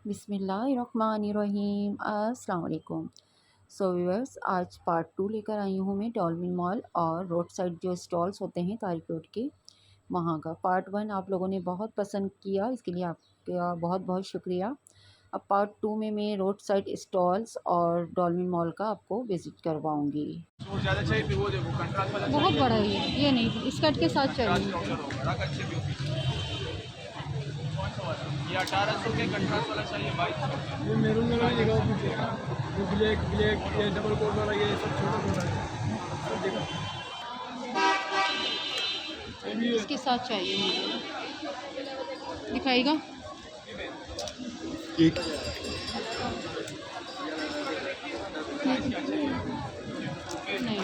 बिस्मिल्लाहिर्रहमानिर्रहीम अस्सलाम वालेकुम। सो व्यूअर्स, आज पार्ट 2 लेकर आई हूँ मैं डॉल्फिन मॉल और रोड साइड जो स्टॉल्स होते हैं तारिक रोड के, वहाँ का। पार्ट 1 आप लोगों ने बहुत पसंद किया, इसके लिए आपका बहुत बहुत शुक्रिया। अब पार्ट 2 में मैं रोड साइड स्टॉल्स और डॉल्फिन मॉल का आपको विज़िट करवाऊँगी। बहुत बड़ा है ये नहीं स्कर्ट के साथ चाहिए। ये 1800 के कंट्रास्ट वाला चाहिए भाई। ये मैरून वाला भी देखा पीछे, वो ब्लैक ब्लैक ये डबल कोट वाला ये सब छोटा छोटा है, सब देखा। इसके साथ चाहिए मुझे, दिखाएगा एक नहीं।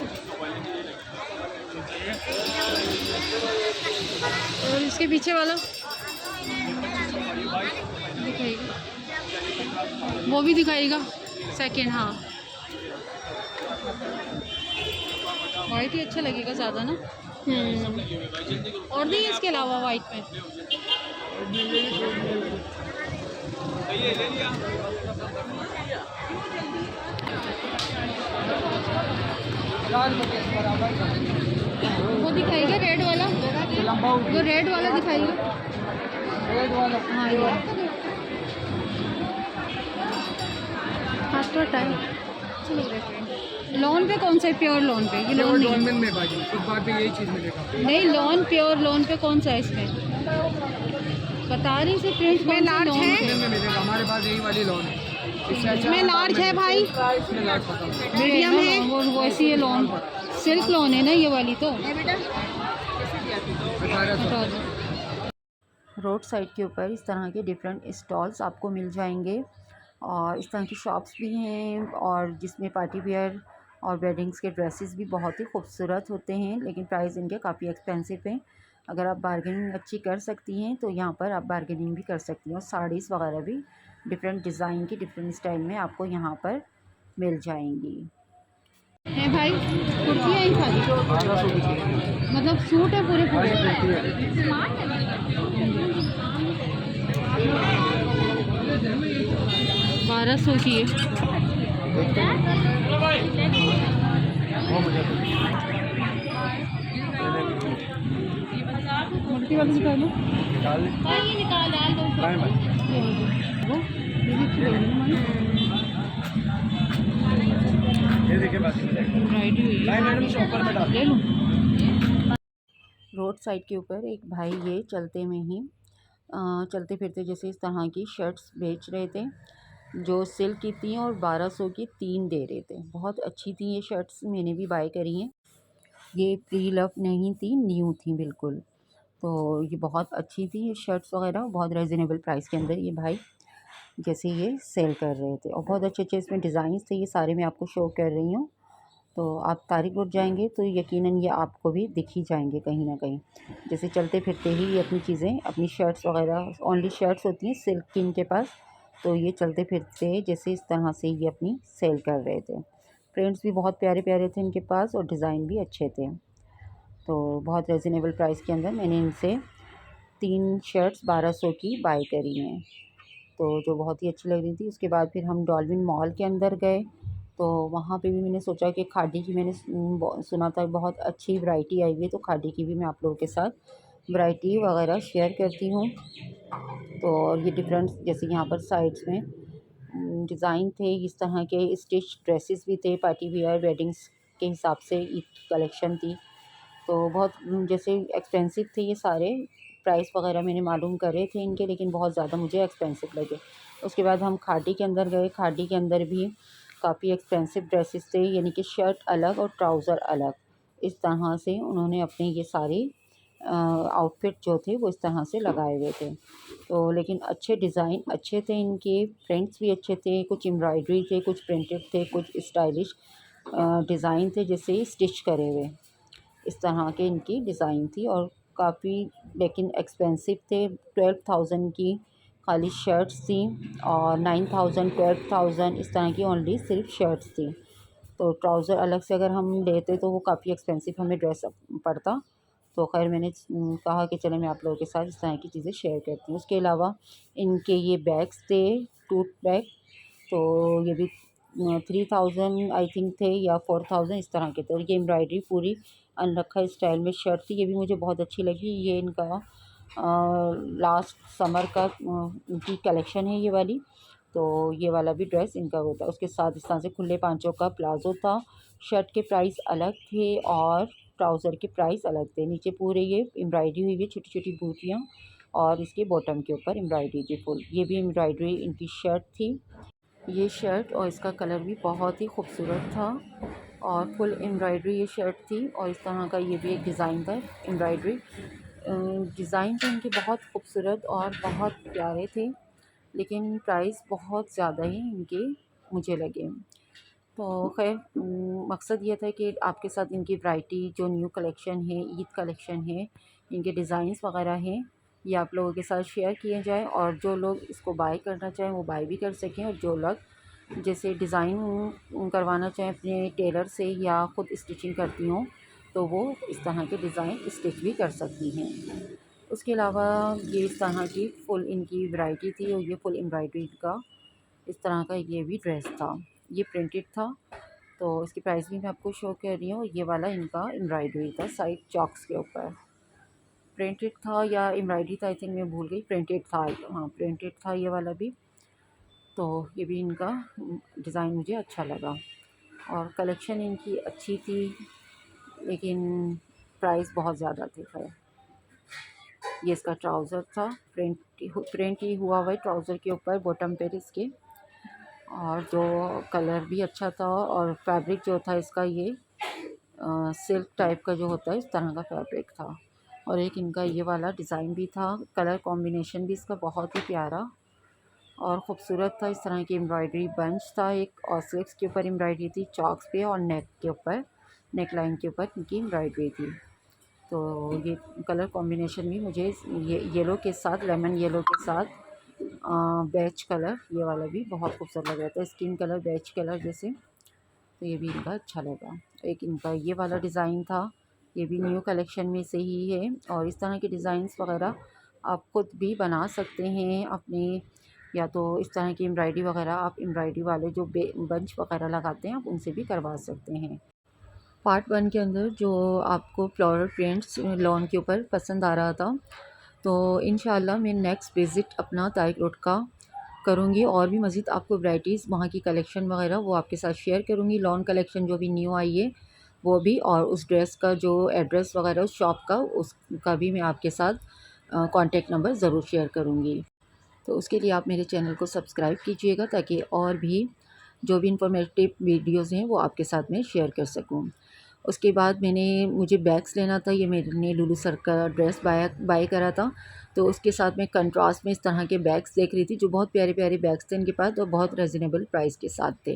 और इसके पीछे वाला दिखाएगा, वो भी दिखाएगा सेकंड। हाँ, वाइट ही अच्छा लगेगा ज़्यादा ना। और नहीं इसके अलावा वाइट में वो दिखाएगा रेड वाला, वो रेड वाला दिखाएगा। हाँ ये फास्ट टाइम लोन पे कौन सा है? प्योर लोन पे ये लोन नहीं में बाजी इस बार पे यही चीज़ मिलेगा। नहीं, लोन प्योर लोन पे कौन सा है इसमें? बता रही से प्रिंट में लार्ज है में मिलेगा, हमारे पास यही वाली लोन है। इसमें लार्ज है भाई, इसमें लार्ज पता नहीं। मीडियम है वो वैसी है लोन, सिल्क लोन है ना ये वाली तो। 1800 रोड साइड के ऊपर इस तरह के डिफरेंट स्टॉल्स आपको मिल जाएंगे और इस तरह की शॉप्स भी हैं, और जिसमें पार्टी वेयर और वेडिंग्स के ड्रेसेस भी बहुत ही खूबसूरत होते हैं, लेकिन प्राइस इनके काफ़ी एक्सपेंसिव हैं। अगर आप बार्गेनिंग अच्छी कर सकती हैं तो यहाँ पर आप बार्गेनिंग भी कर सकती हैं, और साड़ीज़ वगैरह भी डिफरेंट डिज़ाइन की डिफरेंट स्टाइल में आपको यहाँ पर मिल जाएंगी। है भाई, कुर्तियाँ ही खाली, मतलब सूट है पूरे पूरे। 1200 की है। मुर्गी वाली निकाल लो, ये निकाल दो। वो ये भी अच्छी लग रही है हमारी। ये देखिए बाकी वैरायटी हुई है, मैडम शॉपर में डाल ले लूँ। रोड साइड के ऊपर एक भाई ये चलते में ही चलते फिरते जैसे इस तरह की शर्ट्स बेच रहे थे, जो सिल्क की थी और 1200 की 3 दे रहे थे। बहुत अच्छी थी ये शर्ट्स, मैंने भी बाय करी हैं। ये प्री लव नहीं थी, न्यू थी बिल्कुल। तो ये बहुत अच्छी थी ये शर्ट्स वगैरह, बहुत रीज़नेबल प्राइस के अंदर ये भाई जैसे ये सेल कर रहे थे, और बहुत अच्छे अच्छे इसमें डिज़ाइंस थे। ये सारे मैं आपको शो कर रही हूँ। तो आप तारिक रोड जाएंगे तो यकीनन ये आपको भी दिख ही जाएंगे कहीं ना कहीं। जैसे चलते फिरते ही ये अपनी चीज़ें, अपनी शर्ट्स वगैरह, ओनली शर्ट्स होती हैं सिल्क की इनके पास, तो ये चलते फिरते जैसे इस तरह से ये अपनी सेल कर रहे थे। प्रिंट्स भी बहुत प्यारे प्यारे थे इनके पास और डिज़ाइन भी अच्छे थे। तो बहुत रीज़नेबल प्राइस के अंदर मैंने इनसे 3 शर्ट्स 1200 की बाय करी हैं, तो जो बहुत ही अच्छी लग रही थी। उसके बाद फिर हम डॉल्फिन मॉल के अंदर गए, तो वहाँ पे भी मैंने सोचा कि खादी की, मैंने सुना था बहुत अच्छी वैरायटी आई हुई है, तो खादी की भी मैं आप लोगों के साथ वैरायटी वगैरह शेयर करती हूँ। तो और ये डिफरेंट, जैसे यहाँ पर साइड्स में डिज़ाइन थे, इस तरह के स्टिच ड्रेसेस भी थे, पार्टी वियर वेडिंग्स के हिसाब से ईद कलेक्शन थी। तो बहुत जैसे एक्सपेंसिव थे ये सारे, प्राइस वगैरह मैंने मालूम करे थे इनके, लेकिन बहुत ज़्यादा मुझे एक्सपेंसिव लगे। उसके बाद हम खादी के अंदर गए, खादी के अंदर भी काफ़ी एक्सपेंसिव ड्रेसेस थे, यानी कि शर्ट अलग और ट्राउज़र अलग। इस तरह से उन्होंने अपने ये सारे आउटफिट जो थे वो इस तरह से लगाए हुए थे। तो लेकिन अच्छे डिज़ाइन अच्छे थे इनके, प्रिंट्स भी अच्छे थे, कुछ एम्ब्रॉयडरी थे, कुछ प्रिंटेड थे, कुछ स्टाइलिश डिज़ाइन थे जैसे स्टिच करे हुए। इस तरह के इनकी डिज़ाइन थी और काफ़ी लेकिन एक्सपेंसिव थे। 12,000 की खाली शर्ट्स थी और 9,000 12,000 इस तरह की ओनली सिर्फ शर्ट्स थी। तो ट्राउज़र अलग से अगर हम लेते तो वो काफ़ी एक्सपेंसिव हमें ड्रेस पड़ता। तो खैर मैंने कहा कि चलो मैं आप लोगों के साथ इस तरह की चीज़ें शेयर करती हूँ। उसके अलावा इनके ये बैग्स थे, टूट बैग, तो ये भी 3000 आई थिंक थे या 4000 इस तरह के थे। और ये एम्ब्रॉयडरी पूरी अनरखा स्टाइल में शर्ट थी, ये भी मुझे बहुत अच्छी लगी। ये इनका लास्ट समर का इनकी कलेक्शन है ये वाली। तो ये वाला भी ड्रेस इनका होता है, उसके साथ इस तरह से खुले पांचों का प्लाजो था। शर्ट के प्राइस अलग थे और ट्राउज़र के प्राइस अलग थे। नीचे पूरे ये एम्ब्रॉयडरी हुई हुई छोटी छोटी बूटियाँ और इसके बॉटम के ऊपर एम्ब्रॉयडरी थी फुल। ये भी एम्ब्रॉयडरी इनकी शर्ट थी। ये शर्ट और इसका कलर भी बहुत ही खूबसूरत था और फुल एम्ब्रॉयडरी ये शर्ट थी। और इस तरह का ये भी एक डिज़ाइन था एम्ब्रॉयडरी। डिज़ाइन तो इनके बहुत खूबसूरत और बहुत प्यारे थे, लेकिन प्राइस बहुत ज़्यादा ही इनके मुझे लगे। तो खैर मकसद ये था कि आपके साथ इनकी वैरायटी जो न्यू कलेक्शन है, ईद कलेक्शन है, इनके डिज़ाइंस वगैरह हैं, ये आप लोगों के साथ शेयर किए जाएँ और जो लोग इसको बाय करना चाहें वो बाय भी कर सकें। और जो लोग जैसे डिज़ाइन करवाना चाहें अपने टेलर से या ख़ुद स्टिचिंग करती हों तो वो इस तरह के डिज़ाइन स्टिच भी कर सकती हैं। उसके अलावा ये इस तरह की फुल इनकी वैरायटी थी और ये फुल एम्ब्रॉयडरी का इस तरह का ये भी ड्रेस था। ये प्रिंटेड था, तो इसकी प्राइस भी मैं आपको शो कर रही हूँ। ये वाला इनका एम्ब्रॉयडरी था, साइड चॉक्स के ऊपर प्रिंटेड था या एम्ब्रॉयडरी था, आई थिंक मैं भूल गई। प्रिंटेड था, हाँ प्रिंटेड था ये वाला भी। तो ये भी इनका डिज़ाइन मुझे अच्छा लगा और कलेक्शन इनकी अच्छी थी, लेकिन प्राइस बहुत ज़्यादा थे। खैर ये इसका ट्राउज़र था, प्रिंट ही हुआ हुआ है ट्राउज़र के ऊपर बॉटम पे इसके। और जो कलर भी अच्छा था और फैब्रिक जो था इसका ये सिल्क टाइप का जो होता है इस तरह का फैब्रिक था। और एक इनका ये वाला डिज़ाइन भी था, कलर कॉम्बिनेशन भी इसका बहुत ही प्यारा और ख़ूबसूरत था। इस तरह की एम्ब्रॉयडरी बंच था एक और स्लीव्स के ऊपर एम्ब्रॉयडरी थी, चॉक्स पे और नेक के ऊपर, नेक लाइन के ऊपर इनकी एम्ब्रॉयडरी थी। तो ये कलर कॉम्बिनेशन भी मुझे ये येलो के साथ, लेमन येलो के साथ बेज कलर, ये वाला भी बहुत खूबसूरत लग रहा था, स्किन कलर बेज कलर जैसे। तो ये भी इनका अच्छा लगा। एक इनका ये वाला डिज़ाइन था, ये भी न्यू कलेक्शन में से ही है। और इस तरह के डिज़ाइंस वगैरह आप खुद भी बना सकते हैं अपने, या तो इस तरह की एम्ब्रॉयडरी वगैरह आप एम्ब्रॉयडरी वाले जो बंच वगैरह लगाते हैं आप उनसे भी करवा सकते हैं। पार्ट 1 के अंदर जो आपको फ्लोरल प्रिंट्स लॉन के ऊपर पसंद आ रहा था, तो इंशाल्लाह मैं नेक्स्ट विज़िट अपना तारिक रोड का करूँगी और भी मज़ीद आपको वैराइटीज़ वहाँ की कलेक्शन वगैरह वो आपके साथ शेयर करूँगी। लॉन कलेक्शन जो भी न्यू आई है वो भी, और उस ड्रेस का जो एड्रेस वगैरह उस शॉप का उसका भी मैं आपके साथ कॉन्टेक्ट नंबर ज़रूर शेयर करूँगी। तो उसके लिए आप मेरे चैनल को सब्सक्राइब कीजिएगा ताकि और भी जो भी इंफॉर्मेटिव वीडियोज़ हैं वो आपके साथ में शेयर कर सकूँ। उसके बाद मुझे बैग्स लेना था, ये मैंने लुलु सर का ड्रेस बाय करा था, तो उसके साथ में कंट्रास्ट में इस तरह के बैग्स देख रही थी जो बहुत प्यारे प्यारे बैग्स थे इनके पास और बहुत रीज़नेबल प्राइस के साथ थे।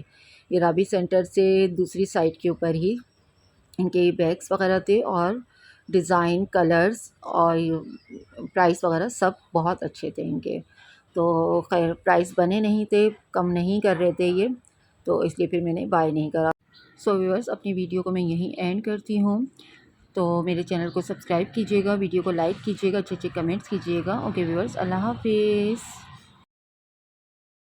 ये राबी सेंटर से दूसरी साइड के ऊपर ही इनके बैग्स वगैरह थे और डिज़ाइन, कलर्स और प्राइस वगैरह सब बहुत अच्छे थे इनके। तो खैर प्राइस बने नहीं थे, कम नहीं कर रहे थे ये, तो इसलिए फिर मैंने बाय नहीं करा। सो व्यूअर्स, अपनी वीडियो को मैं यहीं एंड करती हूँ। तो मेरे चैनल को सब्सक्राइब कीजिएगा, वीडियो को लाइक कीजिएगा, अच्छे अच्छे कमेंट्स कीजिएगा। ओके व्यूअर्स, अल्लाह हाफिज़।